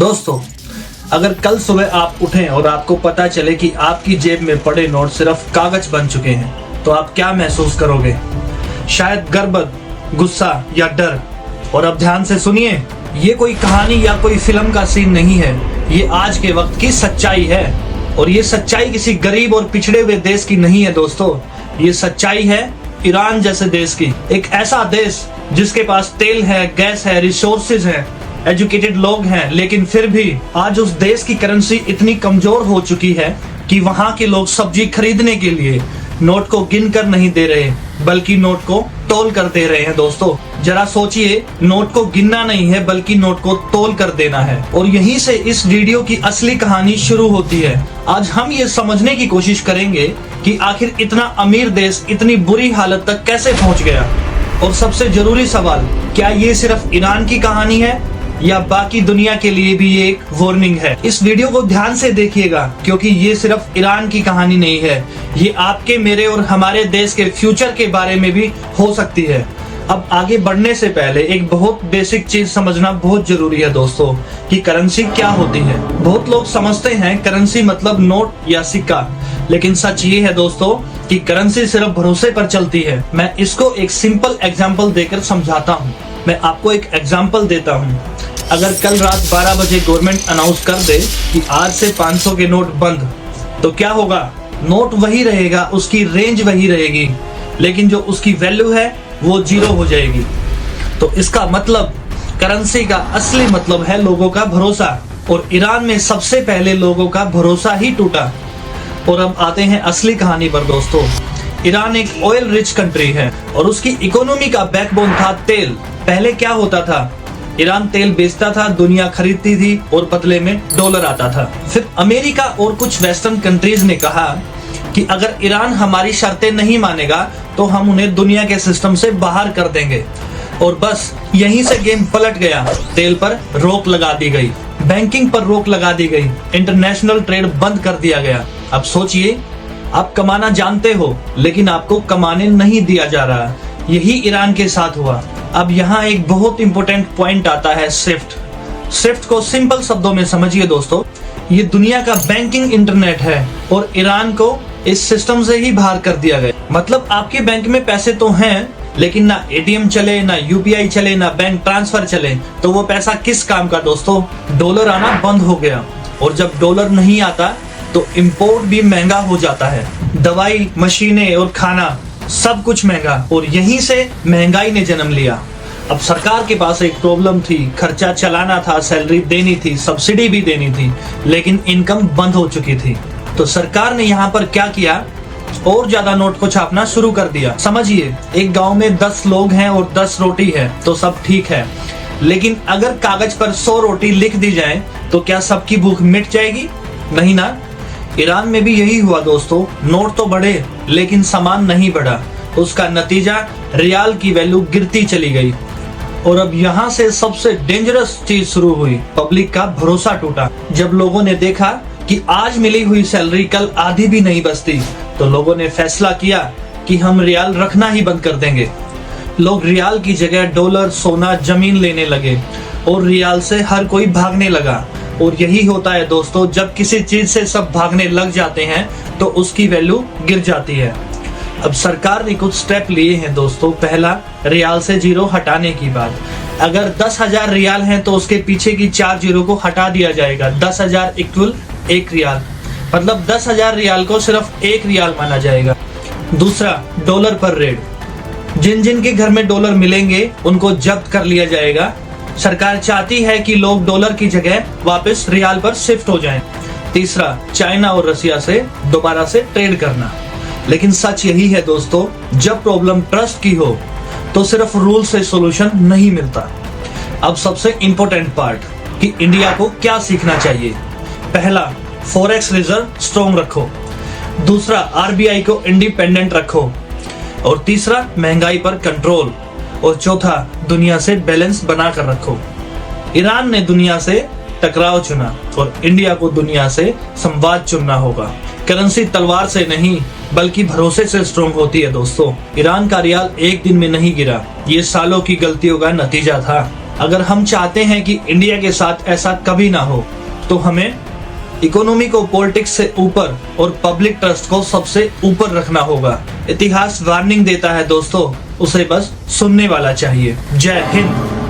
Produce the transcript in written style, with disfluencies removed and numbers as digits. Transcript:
दोस्तों, अगर कल सुबह आप उठें और आपको पता चले कि आपकी जेब में पड़े नोट सिर्फ कागज बन चुके हैं, तो आप क्या महसूस करोगे? शायद गर्व, गुस्सा या डर। और अब ध्यान से सुनिए, ये कोई कहानी या कोई फिल्म का सीन नहीं है, ये आज के वक्त की सच्चाई है। और ये सच्चाई किसी गरीब और पिछड़े हुए देश की नहीं है दोस्तों, ये सच्चाई है ईरान जैसे देश की। एक ऐसा देश जिसके पास तेल है, गैस है, रिसोर्सेज है, एजुकेटेड लोग हैं, लेकिन फिर भी आज उस देश की करेंसी इतनी कमजोर हो चुकी है कि वहां के लोग सब्जी खरीदने के लिए नोट को गिन कर नहीं दे रहे, बल्कि नोट को तोल कर दे रहे हैं। दोस्तों जरा सोचिए, नोट को गिनना नहीं है बल्कि नोट को तोल कर देना है। और यहीं से इस वीडियो की असली कहानी शुरू होती है। आज हम ये समझने की कोशिश करेंगे कि आखिर इतना अमीर देश इतनी बुरी हालत तक कैसे पहुंच गया। और सबसे जरूरी सवाल, क्या ये सिर्फ ईरान की कहानी है या बाकी दुनिया के लिए भी ये एक वार्निंग है? इस वीडियो को ध्यान से देखिएगा, क्योंकि ये सिर्फ ईरान की कहानी नहीं है, ये आपके, मेरे और हमारे देश के फ्यूचर के बारे में भी हो सकती है। अब आगे बढ़ने से पहले एक बहुत बेसिक चीज समझना बहुत जरूरी है दोस्तों, कि करेंसी क्या होती है। बहुत लोग समझते हैं करेंसी मतलब नोट या सिक्का, लेकिन सच ये है दोस्तों कि करेंसी सिर्फ भरोसे पर चलती है। मैं इसको एक सिंपल एग्जांपल देकर समझाता हूँ। मैं आपको एक एग्जांपल देता हूँ। अगर कल रात 12 बजे गवर्नमेंट अनाउंस कर दे कि आज से 500 के नोट बंद, तो क्या होगा? नोट वही रहेगा, उसकी रेंज वही रहेगी, लेकिन जो उसकी वैल्यू है वो जीरो हो जाएगी। तो इसका मतलब करेंसी का असली मतलब है लोगों का भरोसा। और ईरान में सबसे पहले लोगों का भरोसा ही टूटा। और अब आते हैं असली कहानी पर दोस्तों। ईरान एक ऑयल रिच कंट्री है और उसकी इकोनॉमी का बैकबोन था तेल। पहले क्या होता था? ईरान तेल बेचता था, दुनिया खरीदती थी और बदले में डॉलर आता था। फिर अमेरिका और कुछ वेस्टर्न कंट्रीज ने कहा कि अगर ईरान हमारी शर्तें नहीं मानेगा तो हम उन्हें दुनिया के सिस्टम से बाहर कर देंगे। और बस यहीं से गेम पलट गया। तेल पर रोक लगा दी गई, बैंकिंग पर रोक लगा दी गई, इंटरनेशनल ट्रेड बंद कर दिया गया। अब सोचिए, आप कमाना जानते हो लेकिन आपको कमाने नहीं दिया जा रहा। यही ईरान के साथ हुआ। अब यहाँ एक बहुत इंपॉर्टेंट पॉइंट आता है, स्विफ्ट। स्विफ्ट को सिंपल शब्दों में समझिए दोस्तों, ये दुनिया का बैंकिंग इंटरनेट है और ईरान को इस सिस्टम से ही बाहर कर दिया गया। मतलब आपके बैंक में पैसे तो हैं, लेकिन ना एटीएम चले, ना यूपीआई चले, ना बैंक ट्रांसफर चले, तो वो पैसा किस काम का दोस्तों? डॉलर आना बंद हो गया। और जब डॉलर नहीं आता तो इम्पोर्ट भी महंगा हो जाता है। दवाई, मशीनें और खाना सब कुछ महंगा। और यहीं से महंगाई ने जन्म लिया। अब सरकार के पास एक प्रॉब्लम थी, खर्चा चलाना था, सैलरी देनी थी, सब्सिडी भी देनी थी, लेकिन इनकम बंद हो चुकी थी। तो सरकार ने यहाँ पर क्या किया? और ज्यादा नोट को छापना शुरू कर दिया। समझिए, एक गांव में 10 लोग हैं और 10 रोटी है तो सब ठीक है, लेकिन अगर कागज पर 100 रोटी लिख दी जाए तो क्या सबकी भूख मिट जाएगी? नहीं ना। ईरान में भी यही हुआ दोस्तों। नोट तो बढ़े लेकिन सामान नहीं बढ़ा। उसका नतीजा रियाल की वैल्यू गिरती चली गई। और अब यहाँ से सबसे डेंजरस चीज शुरू हुई, पब्लिक का भरोसा टूटा। जब लोगों ने देखा कि आज मिली हुई सैलरी कल आधी भी नहीं बचती, तो लोगों ने फैसला किया कि हम रियाल रखना ही बंद कर देंगे। लोग रियाल की जगह डॉलर, सोना, जमीन लेने लगे और रियाल से हर कोई भागने लगा। और यही होता है दोस्तों, जब किसी चीज से सब भागने लग जाते हैं तो उसकी वैल्यू गिर जाती है। अब सरकार ने कुछ स्टेप लिए हैं दोस्तों। पहला, रियाल से जीरो हटाने की बात। अगर 10,000 रियाल हैं तो उसके पीछे की 4 जीरो को हटा दिया जाएगा। 10,000 इक्वल 1 रियाल, मतलब 10,000 रियाल को सिर्फ 1 रियाल माना जाएगा। दूसरा, डॉलर पर रेड। जिन जिन के घर में डॉलर मिलेंगे उनको जब्त कर लिया जाएगा। सरकार चाहती है कि लोग डॉलर की जगह वापस रियाल पर शिफ्ट हो जाएं। तीसरा, चाइना और रसिया से दोबारा से ट्रेड करना। लेकिन सच यही है दोस्तों, जब प्रॉब्लम ट्रस्ट की हो तो सिर्फ रूल से सॉल्यूशन नहीं मिलता। अब सबसे इंपॉर्टेंट पार्ट, कि इंडिया को क्या सीखना चाहिए। पहला, फॉरेक्स रिजर्व स्ट्रॉन्ग रखो। दूसरा, आरबीआई को इंडिपेंडेंट रखो। और तीसरा, महंगाई पर कंट्रोल। और चौथा, दुनिया से बैलेंस बनाकर रखो। ईरान ने दुनिया से टकराव चुना और इंडिया को दुनिया से संवाद चुनना होगा। करेंसी तलवार से नहीं बल्कि भरोसे से स्ट्रॉन्ग होती है दोस्तों। ईरान का रियाल एक दिन में नहीं गिरा, ये सालों की गलतियों का नतीजा था। अगर हम चाहते हैं कि इंडिया के साथ ऐसा कभी ना हो, तो हमें इकोनॉमी को पॉलिटिक्स से ऊपर और पब्लिक ट्रस्ट को सबसे ऊपर रखना होगा। इतिहास वार्निंग देता है दोस्तों, उसे बस सुनने वाला चाहिए। जय हिंद।